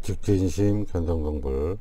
직진심 견성동불.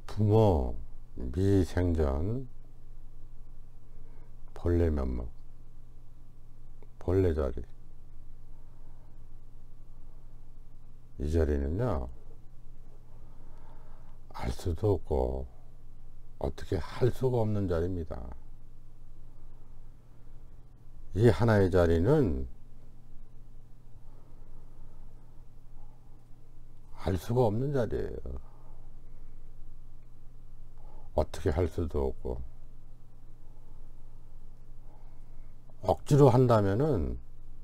부모 미생전 본래 면목, 본래 자리. 이 자리는요, 알 수도 없고 어떻게 할 수가 없는 자리입니다. 이 하나의 자리는 알 수가 없는 자리예요. 어떻게 할 수도 없고, 억지로 한다면은,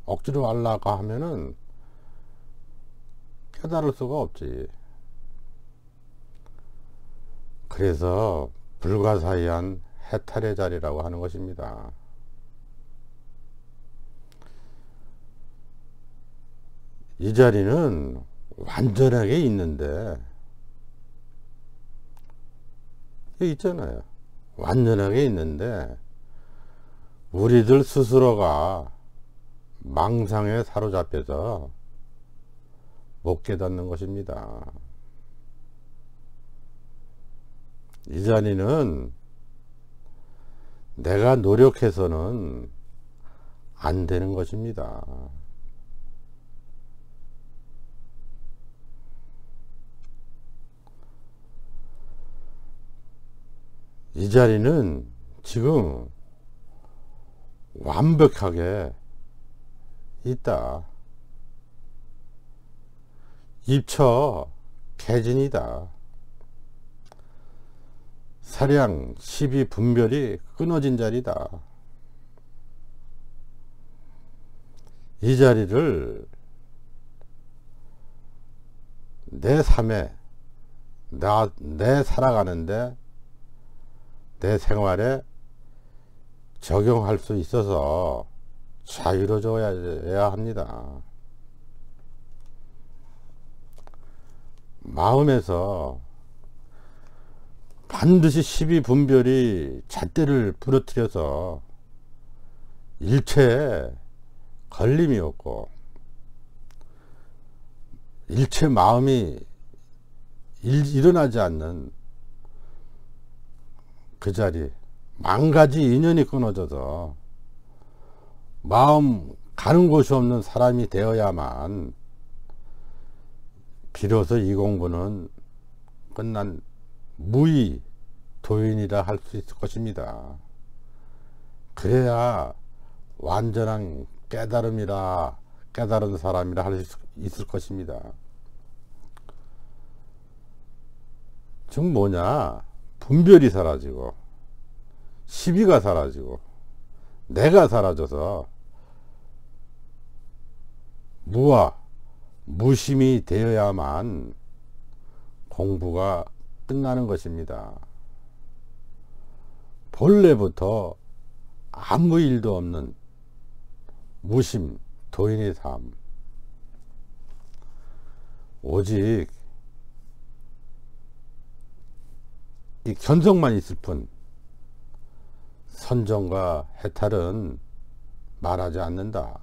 억지로 하려고 하면은 깨달을 수가 없지. 그래서 불가사의한 해탈의 자리라고 하는 것입니다. 이 자리는 완전하게 있는데, 여기 있잖아요. 완전하게 있는데 우리들 스스로가 망상에 사로잡혀서 못 깨닫는 것입니다. 이 자리는 내가 노력해서는 안 되는 것입니다. 이 자리는 지금 완벽하게 있다. 입처 개진이다. 사량 12분별이 끊어진 자리다. 이 자리를 내 삶에, 내 살아가는데, 내 생활에 적용할 수 있어서 자유로워져야 합니다. 마음에서 반드시 12분별이 잣대를 부러뜨려서 일체에 걸림이 없고, 일체 마음이 일어나지 않는 그 자리, 만가지 인연이 끊어져서 마음 가는 곳이 없는 사람이 되어야만 비로소 이 공부는 끝난 무의 도인이라 할 수 있을 것입니다. 그래야 완전한 깨달은 사람이라 할 수 있을 것입니다. 즉 뭐냐, 분별이 사라지고 시비가 사라지고 내가 사라져서 무와 무심이 되어야만 공부가 끝나는 것입니다. 본래부터 아무 일도 없는 무심 도인의 삶, 오직 이 견성만 있을 뿐 선정과 해탈은 말하지 않는다.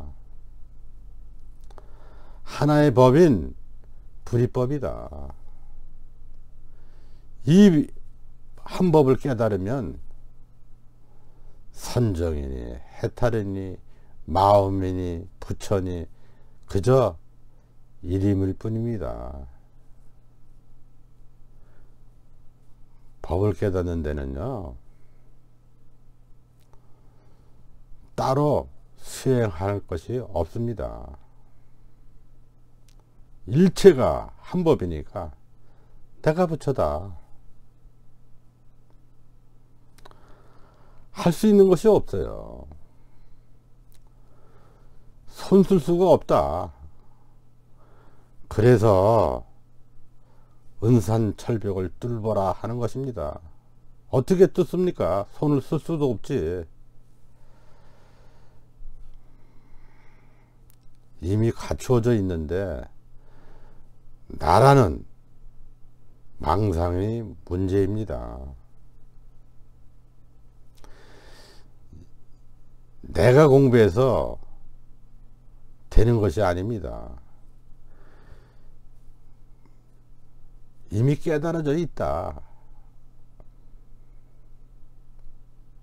하나의 법인 불이법이다. 이 한 법을 깨달으면 선정이니 해탈이니 마음이니 부처니 그저 일임일 뿐입니다. 법을 깨닫는 데는요, 따로 수행할 것이 없습니다. 일체가 한 법이니까 내가 부처다. 할 수 있는 것이 없어요. 손 쓸 수가 없다. 그래서 은산철벽을 뚫어라 하는 것입니다. 어떻게 뚫습니까? 손을 쓸 수도 없지. 이미 갖추어져 있는데 나라는 망상이 문제입니다. 내가 공부해서 되는 것이 아닙니다. 이미 깨달아져 있다.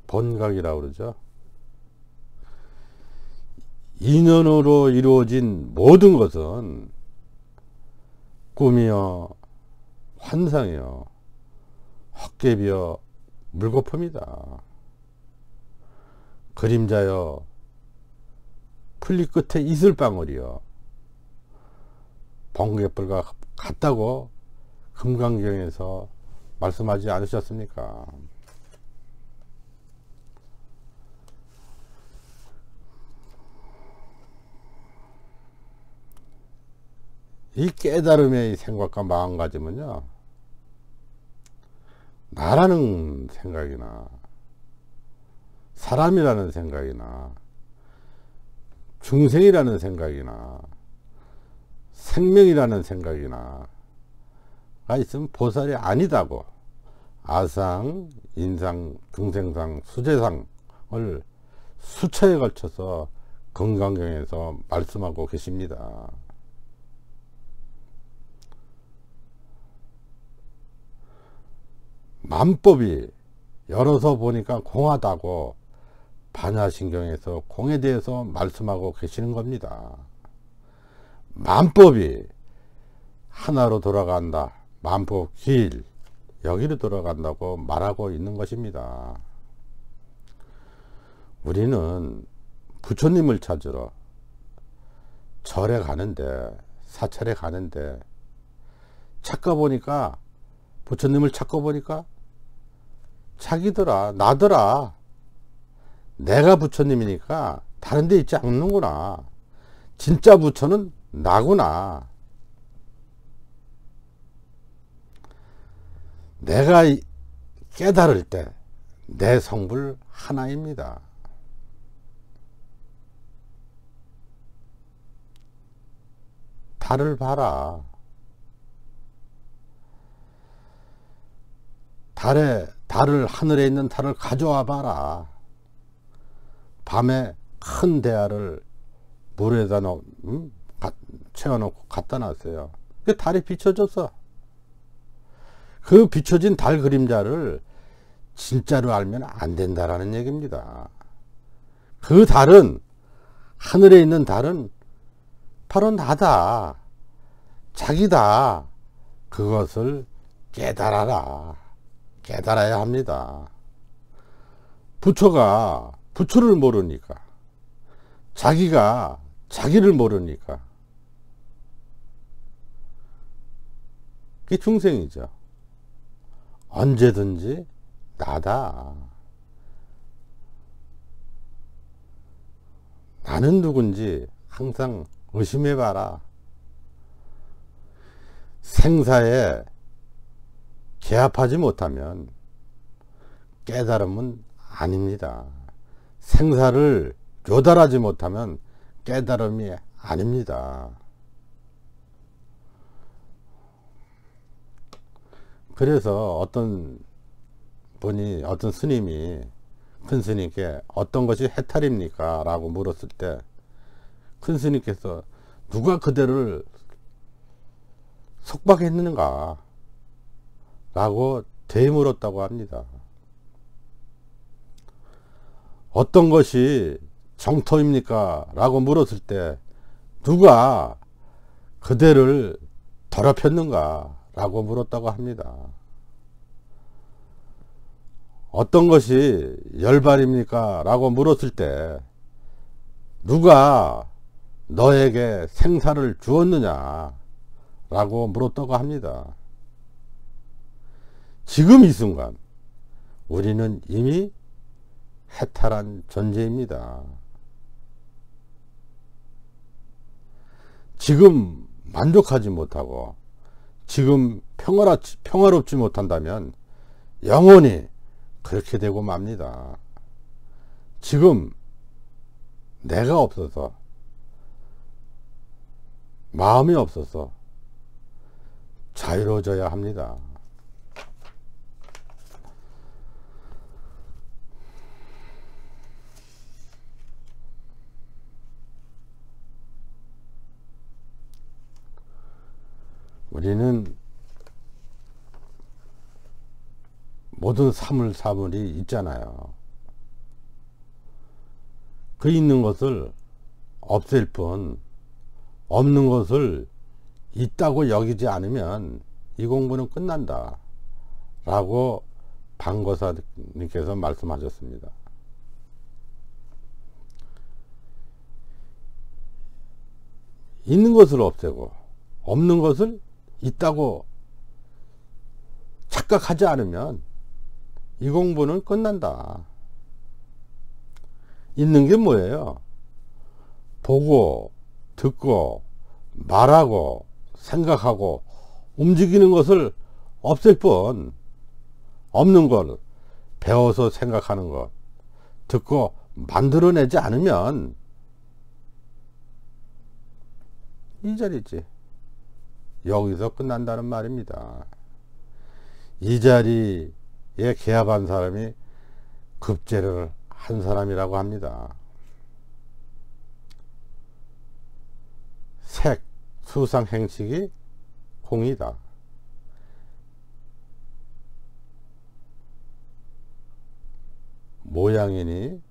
본각이라고 그러죠. 인연으로 이루어진 모든 것은 꿈이여 환상이여 헛개비여 물거품이다. 그림자여 풀리 끝에 이슬방울이여 번개불과 같다고 금강경에서 말씀하지 않으셨습니까? 이 깨달음의 생각과 마음가짐은요, 나라는 생각이나 사람이라는 생각이나 중생이라는 생각이나 생명이라는 생각이나 가 있으면 보살이 아니다고 아상, 인상, 중생상, 수재상을 수차에 걸쳐서 금강경에서 말씀하고 계십니다. 만법이 열어서 보니까 공하다고 반야신경에서 공에 대해서 말씀하고 계시는 겁니다. 만법이 하나로 돌아간다. 만법 길 여기로 돌아간다고 말하고 있는 것입니다. 우리는 부처님을 찾으러 절에 가는데, 사찰에 가는데 찾고 보니까, 부처님을 찾고 보니까 자기더라, 나더라. 내가 부처님이니까 다른 데 있지 않는구나. 진짜 부처는 나구나. 내가 깨달을 때 내 성불 하나입니다. 달을 봐라. 달을, 하늘에 있는 달을 가져와 봐라. 밤에 큰 대야를 물에다 채워놓고 갖다 놨어요. 그 달이 비춰졌어. 그 비춰진 달 그림자를 진짜로 알면 안 된다라는 얘기입니다. 그 달은, 하늘에 있는 달은 바로 나다. 자기다. 그것을 깨달아라. 깨달아야 합니다. 부처가 부처를 모르니까, 자기가 자기를 모르니까, 그게 중생이죠. 언제든지 나다. 나는 누군지 항상 의심해봐라. 생사에 개합하지 못하면 깨달음은 아닙니다. 생사를 조달하지 못하면 깨달음이 아닙니다. 그래서 어떤 분이, 어떤 스님이 큰 스님께 어떤 것이 해탈입니까? 라고 물었을 때 큰 스님께서 누가 그대를 속박했는가? 라고 되물었다고 합니다. 어떤 것이 정토입니까? 라고 물었을 때 누가 그대를 더럽혔는가? 라고 물었다고 합니다. 어떤 것이 열발입니까? 라고 물었을 때 누가 너에게 생사를 주었느냐? 라고 물었다고 합니다. 지금 이 순간 우리는 이미 해탈한 존재입니다. 지금 만족하지 못하고 지금 평화롭지 못한다면 영원히 그렇게 되고 맙니다. 지금 내가 없어서, 마음이 없어서 자유로워져야 합니다. 우리는 모든 사물이 있잖아요. 그 있는 것을 없앨 뿐 없는 것을 있다고 여기지 않으면 이 공부는 끝난다 라고 방거사님께서 말씀하셨습니다. 있는 것을 없애고 없는 것을 있다고 착각하지 않으면 이 공부는 끝난다. 있는 게 뭐예요? 보고 듣고 말하고 생각하고 움직이는 것을 없앨 뿐 없는 걸 배워서 생각하는 것 듣고 만들어내지 않으면 이 자리지. 여기서 끝난다는 말입니다. 이 자리에 개합한 사람이 급제를 한 사람이라고 합니다. 색, 수상, 행식이 공이다. 모양이니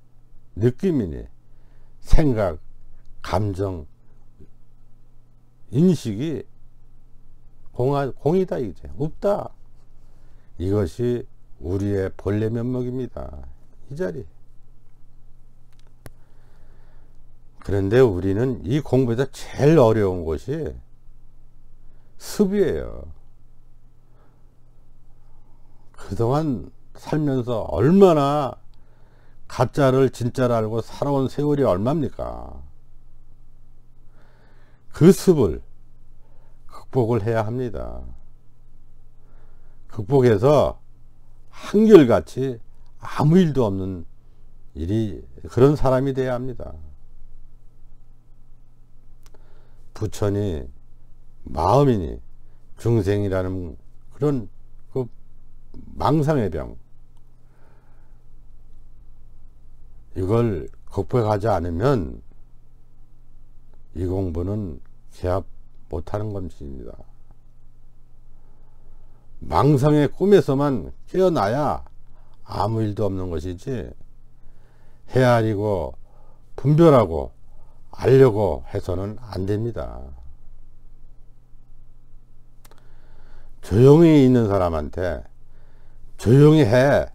느낌이니 생각, 감정, 인식이 공이다 이제 없다. 이것이 우리의 본래 면목입니다. 이 자리. 그런데 우리는 이 공부에서 제일 어려운 것이 습이에요. 그동안 살면서 얼마나 가짜를 진짜를 알고 살아온 세월이 얼마입니까? 그 습을 극복을 해야 합니다. 극복해서 한결같이 아무 일도 없는 그런 사람이 돼야 합니다. 부처니 마음이니 중생이라는 그런 그 망상의 병, 이걸 극복하지 않으면 이 공부는 개합 못하는 것입니다. 망상의 꿈에서만 깨어나야 아무 일도 없는 것이지, 헤아리고 분별하고 알려고 해서는 안 됩니다. 조용히 있는 사람한테 조용히 해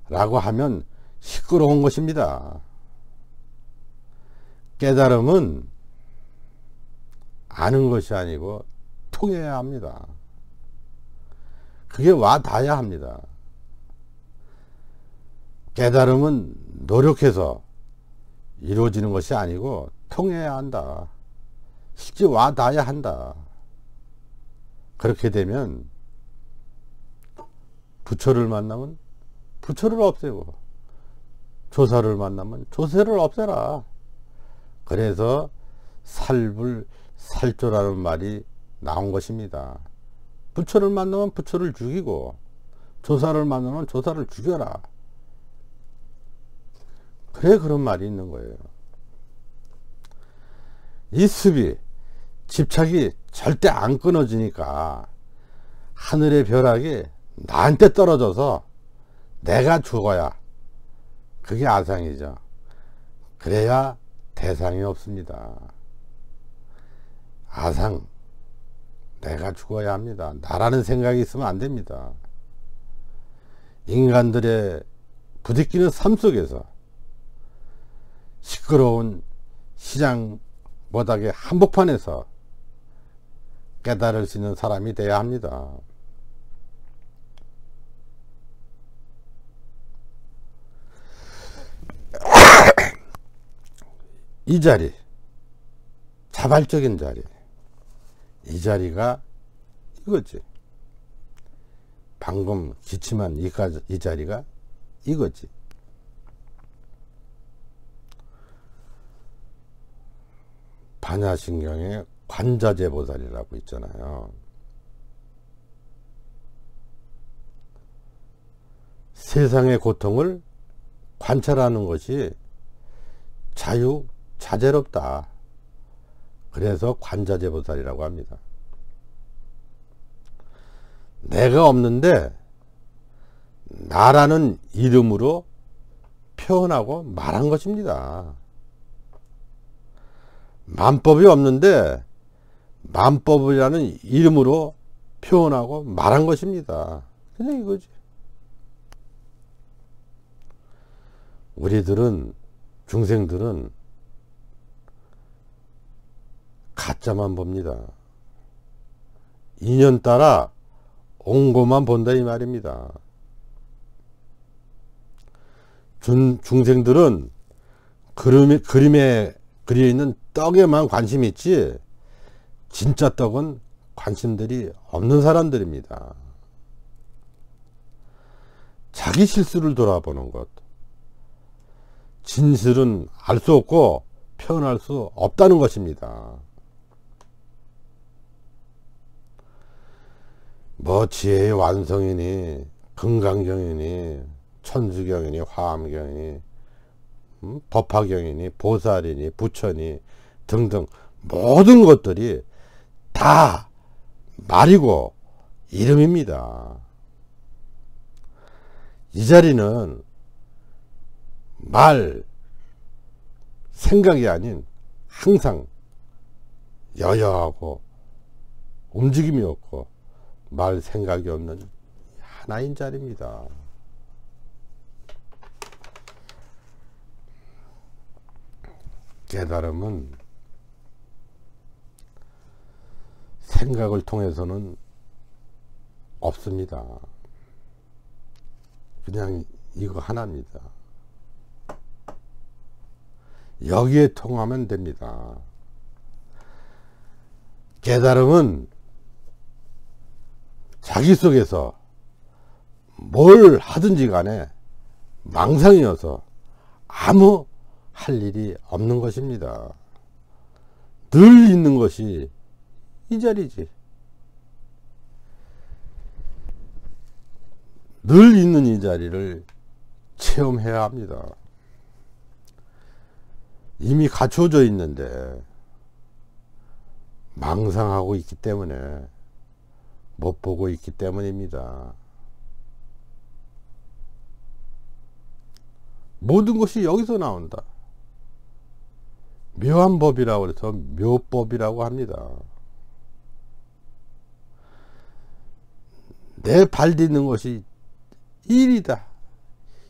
라고 하면 시끄러운 것입니다. 깨달음은 아는 것이 아니고 통해야 합니다. 그게 와 닿아야 합니다. 깨달음은 노력해서 이루어지는 것이 아니고 통해야 한다. 실제 와 닿아야 한다. 그렇게 되면 부처를 만나면 부처를 없애고, 조사를 만나면 조사를 없애라. 그래서 살불살조라는 말이 나온 것입니다. 부처를 만나면 부처를 죽이고, 조사를 만나면 조사를 죽여라. 그래, 그런 말이 있는 거예요. 이 습이, 집착이 절대 안 끊어지니까 하늘의 벼락이 나한테 떨어져서 내가 죽어야, 그게 아상이죠. 그래야 대상이 없습니다. 아상, 내가 죽어야 합니다. 나라는 생각이 있으면 안 됩니다. 인간들의 부딪히는 삶 속에서 시끄러운 시장 모닥의 한복판에서 깨달을 수 있는 사람이 되어야 합니다. 이 자리, 자발적인 자리, 이 자리가 이거지. 방금 기침한 이 자리가 이거지. 반야신경에 관자재보살이라고 있잖아요. 세상의 고통을 관찰하는 것이 자유자재롭다. 그래서 관자재보살이라고 합니다. 내가 없는데 나라는 이름으로 표현하고 말한 것입니다. 만법이 없는데 만법이라는 이름으로 표현하고 말한 것입니다. 그냥 이거지. 우리들은, 중생들은 가짜만 봅니다. 인연 따라 온 것만 본다 이 말입니다. 중생들은 그림에 그려 있는 떡에만 관심이 있지 진짜 떡은 관심들이 없는 사람들입니다. 자기 실수를 돌아보는 것. 진실은 알 수 없고 표현할 수 없다는 것입니다. 뭐 지혜의 완성이니 금강경이니 천주경이니 화엄경이니 법화경이니 보살이니 부처니 등등 모든 것들이 다 말이고 이름입니다. 이 자리는 말 생각이 아닌 항상 여여하고 움직임이 없고 말 생각이 없는 하나인 자리입니다. 깨달음은 생각을 통해서는 없습니다. 그냥 이거 하나입니다. 여기에 통하면 됩니다. 깨달음은 자기 속에서 뭘 하든지 간에 망상이어서 아무 할 일이 없는 것입니다. 늘 있는 것이 이 자리지. 늘 있는 이 자리를 체험해야 합니다. 이미 갖춰져 있는데 망상하고 있기 때문에 못 보고 있기 때문입니다. 모든 것이 여기서 나온다. 묘한 법이라고 해서 묘법이라고 합니다. 내 발 딛는 것이 일이다.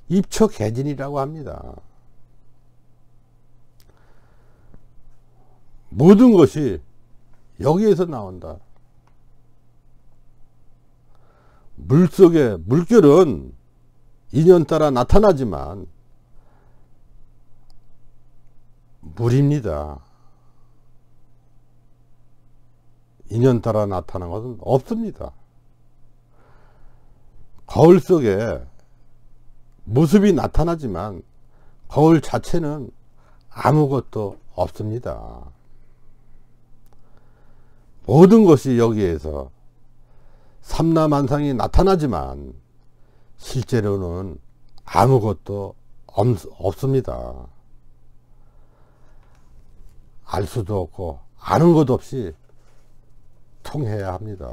입처개진이라고 합니다. 모든 것이 여기에서 나온다. 물속에 물결은 인연 따라 나타나지만 물입니다. 인연 따라 나타난 것은 없습니다. 거울 속에 모습이 나타나지만 거울 자체는 아무것도 없습니다. 모든 것이 여기에서 삼라만상이 나타나지만 실제로는 아무것도 없습니다. 알 수도 없고 아는 것 없이 통해야 합니다.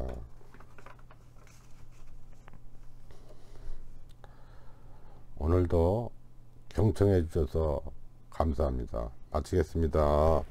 오늘도 경청해 주셔서 감사합니다. 마치겠습니다.